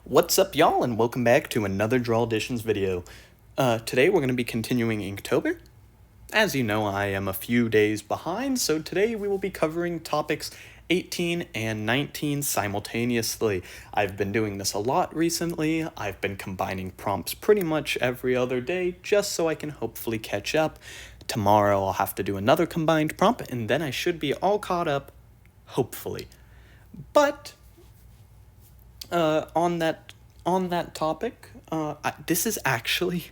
What's up, y'all, and welcome back to another Draw Editions video. Today we're going to be continuing Inktober. As you know, I am a few days behind, so today we will be covering topics 18 and 19 simultaneously. I've been doing this a lot recently. I've been combining prompts pretty much every other day, just so I can hopefully catch up. Tomorrow I'll have to do another combined prompt, and then I should be all caught up, hopefully. But on that topic, this is actually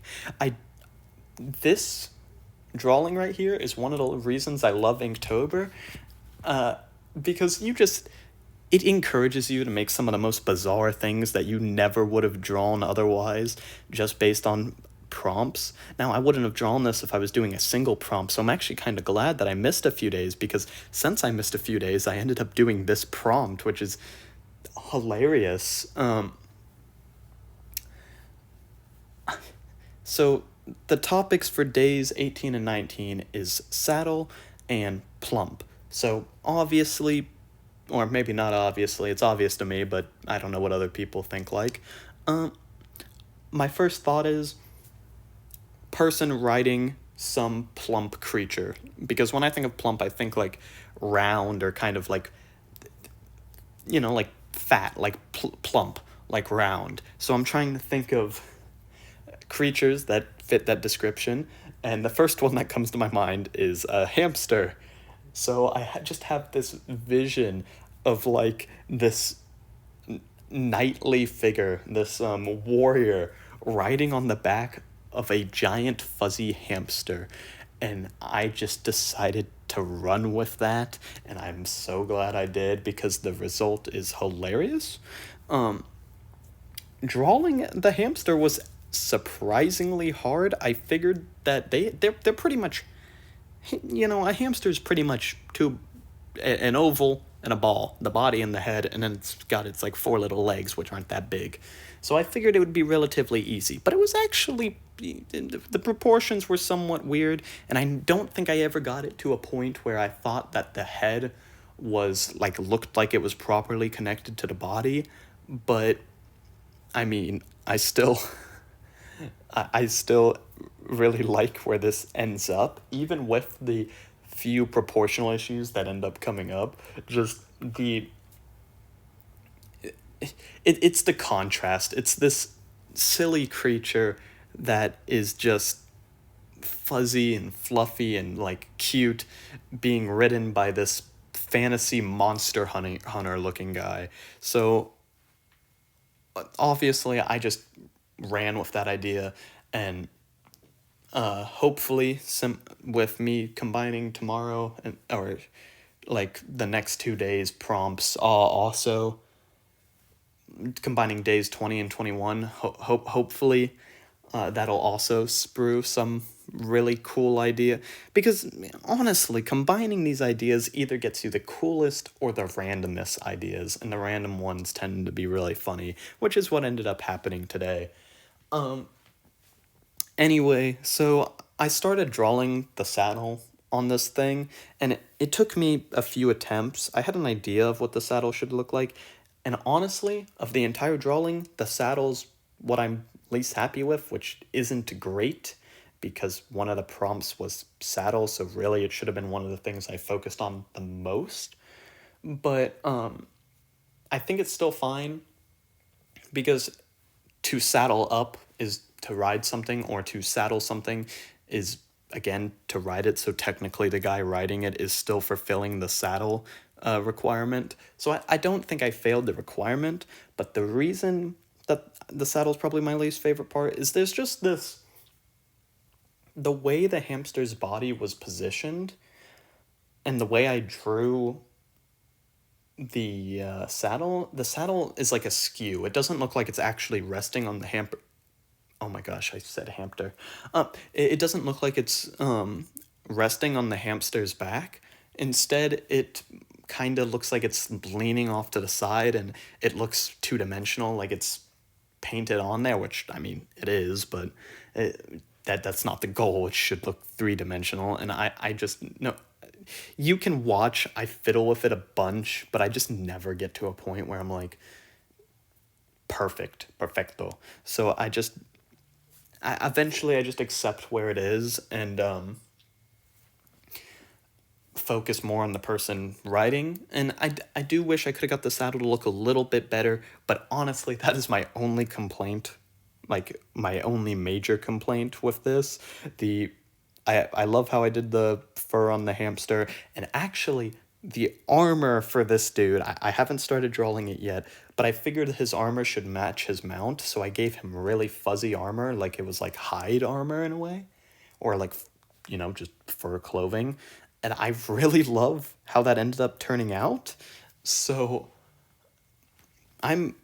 this drawing right here is one of the reasons I love Inktober, because it encourages you to make some of the most bizarre things that you never would have drawn otherwise, just based on prompts. Now, I wouldn't have drawn this if I was doing a single prompt, so I'm actually kind of glad that I missed a few days, because since I missed a few days, I ended up doing this prompt, which is hilarious. So the topics for days 18 and 19 is saddle and plump. So obviously, or maybe not obviously, it's obvious to me, but I don't know what other people think like. My first thought is person riding some plump creature, because when I think of plump, I think like round or kind of like, like fat, like plump, like round. So I'm trying to think of creatures that fit that description, and the first one that comes to my mind is a hamster. So I just have this vision of like this knightly figure, this warrior riding on the back of a giant fuzzy hamster, and I just decided to run with that, and I'm so glad I did, because the result is hilarious. Drawing the hamster was surprisingly hard. I figured that they're pretty much, a hamster's pretty much an oval and a ball, the body and the head, and then it's got its like four little legs, which aren't that big. So I figured it would be relatively easy, but it was actually, the proportions were somewhat weird, and I don't think I ever got it to a point where I thought that the head looked like it was properly connected to the body. But I mean, I still really like where this ends up, even with the few proportional issues that end up coming up. Just it's the contrast. It's this silly creature that is just fuzzy and fluffy and like cute, being ridden by this fantasy monster hunter looking guy. So obviously I just ran with that idea, and hopefully with me combining tomorrow or like the next 2 days prompts, also combining days 20 and 21, hopefully that'll also sprue some really cool idea, because honestly, combining these ideas either gets you the coolest or the randomest ideas, and the random ones tend to be really funny, which is what ended up happening today. Anyway, so I started drawing the saddle on this thing, and it took me a few attempts. I had an idea of what the saddle should look like, and honestly, of the entire drawing, the saddle's what I'm least happy with, which isn't great, because one of the prompts was saddle, so really it should have been one of the things I focused on the most. But I think it's still fine, because to saddle up is to ride something, or to saddle something is, again, to ride it. So technically the guy riding it is still fulfilling the saddle requirement. So I don't think I failed the requirement, but the reason that the saddle is probably my least favorite part is there's just the way the hamster's body was positioned, and the way I drew the saddle is like askew. It doesn't look like it's actually resting on the hamper. Oh my gosh, I said hamster. It doesn't look like it's resting on the hamster's back. Instead, it kind of looks like it's leaning off to the side, and it looks two-dimensional, like it's painted on there, which, I mean, it is, but that's not the goal. It should look three-dimensional, and I just, no, you can watch, I fiddle with it a bunch, but I just never get to a point where I'm like, perfecto. So eventually I just accept where it is and focus more on the person writing. And I do wish I could have got the saddle to look a little bit better, but honestly, that is my only complaint, like my only major complaint with this. I love how I did the fur on the hamster, and actually the armor for this dude, I haven't started drawing it yet, but I figured his armor should match his mount, so I gave him really fuzzy armor, like it was like hide armor in a way, or like, just fur clothing. And I really love how that ended up turning out. So I'm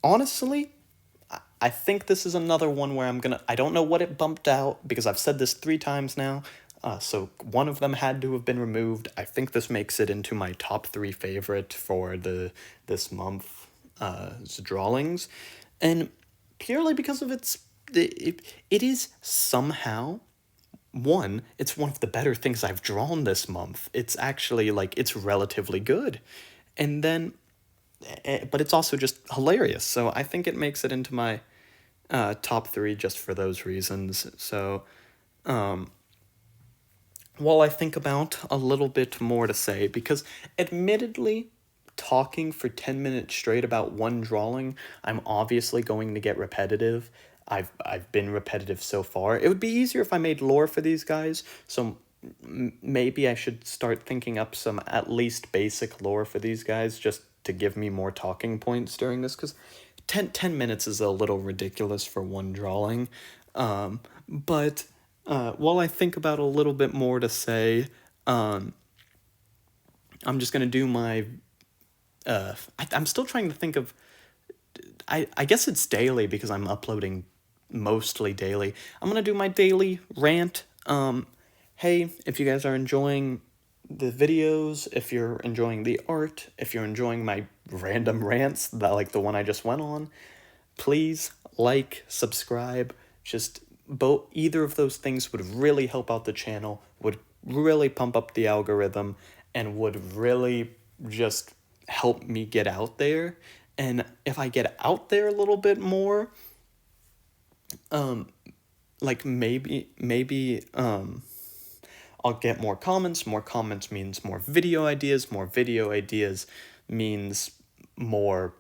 honestly, I think this is another one where I don't know what it bumped out because I've said this 3 times now. So one of them had to have been removed. I think this makes it into my top 3 favorite for this month drawings, and purely because of it is somehow it's one of the better things I've drawn this month. It's actually like it's relatively good, and then but it's also just hilarious. So I think it makes it into my top 3 just for those reasons. So while I think about a little bit more to say, because admittedly, talking for 10 minutes straight about one drawing, I'm obviously going to get repetitive. I've been repetitive so far. It would be easier if I made lore for these guys, so maybe I should start thinking up some at least basic lore for these guys just to give me more talking points during this, because 10 minutes is a little ridiculous for one drawing. But while I think about a little bit more to say, I'm just going to do my... I'm still trying to think of... I guess it's daily because I'm uploading mostly daily. I'm going to do my daily rant. Hey, if you guys are enjoying the videos, if you're enjoying the art, if you're enjoying my random rants, like the one I just went on, please like, subscribe. Just either of those things would really help out the channel, would really pump up the algorithm, and would really just help me get out there. And if I get out there a little bit more, like maybe I'll get more comments. More comments means more video ideas. More video ideas means more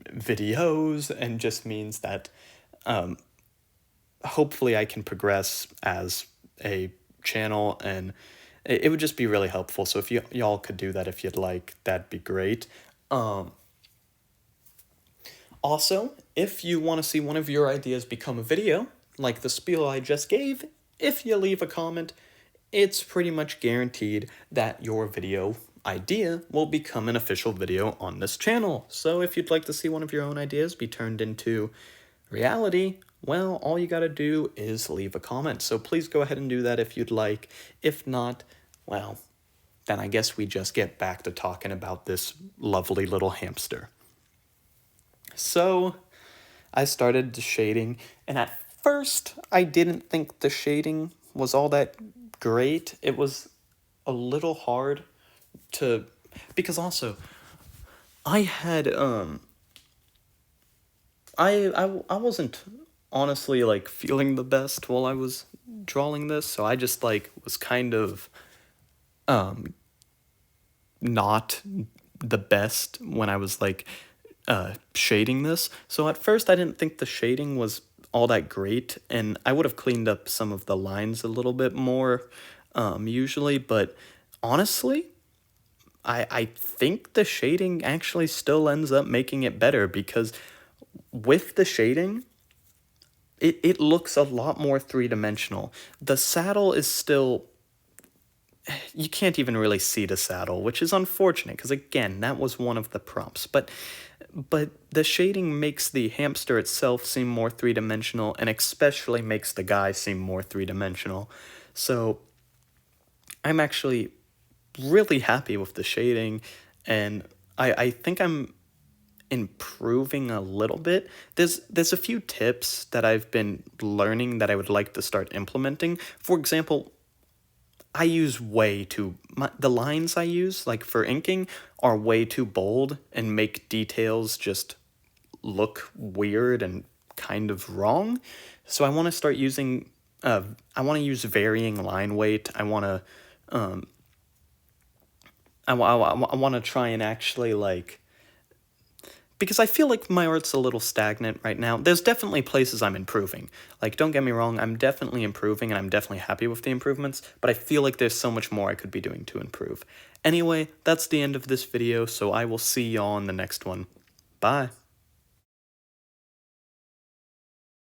videos, and just means that hopefully I can progress as a channel, and it would just be really helpful. So if y'all could do that if you'd like, that'd be great. Also, if you want to see one of your ideas become a video, like the spiel I just gave, if you leave a comment, it's pretty much guaranteed that your video idea will become an official video on this channel. So if you'd like to see one of your own ideas be turned into reality, well, all you gotta do is leave a comment. So please go ahead and do that if you'd like. If not, well, then I guess we just get back to talking about this lovely little hamster. So I started the shading, and at first I didn't think the shading was all that great. It was a little hard to, because also I had I wasn't honestly like feeling the best while I was drawing this, so I just like was kind of not the best when I was like shading this. So at first I didn't think the shading was all that great, and I would have cleaned up some of the lines a little bit more usually, but honestly, I think the shading actually still ends up making it better, because with the shading, it looks a lot more three-dimensional. The saddle is still... You can't even really see the saddle, which is unfortunate, because again, that was one of the prompts. But the shading makes the hamster itself seem more three-dimensional, and especially makes the guy seem more three-dimensional. So I'm actually really happy with the shading, and I think I'm improving a little bit. There's a few tips that I've been learning that I would like to start implementing. For example, I use the lines I use, like for inking, are way too bold and make details just look weird and kind of wrong. So I want to start using, I want to use varying line weight. I want to, I want to try and actually, like, because I feel like my art's a little stagnant right now. There's definitely places I'm improving. Like, don't get me wrong, I'm definitely improving, and I'm definitely happy with the improvements, but I feel like there's so much more I could be doing to improve. Anyway, that's the end of this video, so I will see y'all in the next one. Bye.